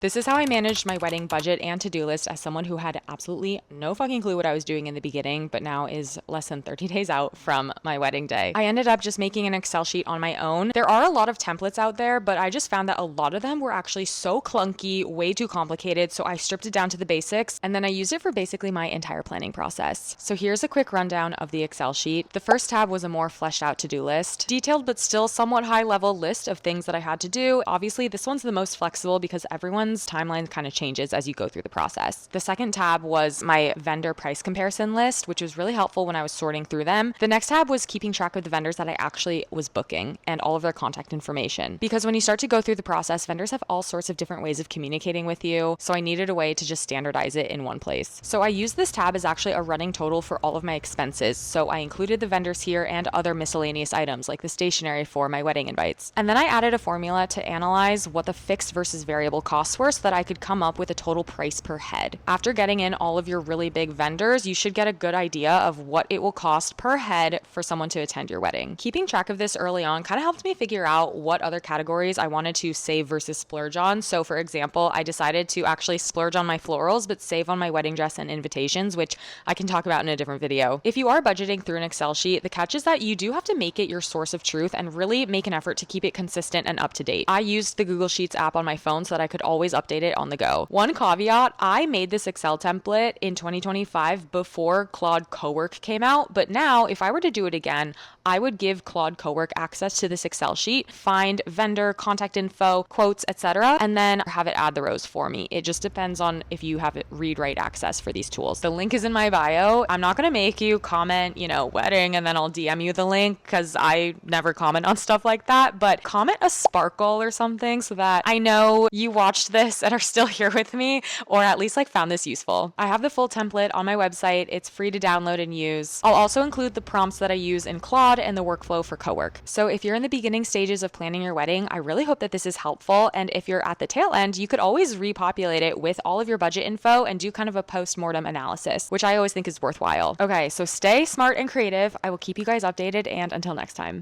This is how I managed my wedding budget and to-do list as someone who had absolutely no fucking clue what I was doing in the beginning, but now is less than 30 days out from my wedding day. I ended up just making an Excel sheet on my own. There are a lot of templates out there, but I just found that a lot of them were actually so clunky, way too complicated, so I stripped it down to the basics, and then I used it for basically my entire planning process. So here's a quick rundown of the Excel sheet. The first tab was a more fleshed out to-do list, detailed but still somewhat high level list of things that I had to do. Obviously, this one's the most flexible because everyone's timeline kind of changes as you go through the process. The second tab was my vendor price comparison list, which was really helpful when I was sorting through them. The next tab was keeping track of the vendors that I actually was booking and all of their contact information. Because when you start to go through the process, vendors have all sorts of different ways of communicating with you. So I needed a way to just standardize it in one place. So I used this tab as actually a running total for all of my expenses. So I included the vendors here and other miscellaneous items like the stationery for my wedding invites. And then I added a formula to analyze what the fixed versus variable costs were so that I could come up with a total price per head. After getting in all of your really big vendors, you should get a good idea of what it will cost per head for someone to attend your wedding. Keeping track of this early on kind of helped me figure out what other categories I wanted to save versus splurge on. So for example, I decided to actually splurge on my florals, but save on my wedding dress and invitations, which I can talk about in a different video. If you are budgeting through an Excel sheet, the catch is that you do have to make it your source of truth and really make an effort to keep it consistent and up to date. I used the Google Sheets app on my phone so that I could always update it on the go. One caveat, I made this Excel template in 2025 before Claude Cowork came out, but now if I were to do it again, I would give Claude Cowork access to this Excel sheet, find vendor, contact info, quotes, etc., and then have it add the rows for me. It just depends on if you have read-write access for these tools. The link is in my bio. I'm not going to make you comment, wedding, and then I'll DM you the link because I never comment on stuff like that, but comment a sparkle or something so that I know you watched this and are still here with me, or at least found this useful. I have the full template on my website. It's free to download and use. I'll also include the prompts that I use in Claude and the workflow for Cowork. So if you're in the beginning stages of planning your wedding, I really hope that this is helpful. And if you're at the tail end, you could always repopulate it with all of your budget info and do kind of a post-mortem analysis, which I always think is worthwhile. Okay, so stay smart and creative. I will keep you guys updated, and until next time.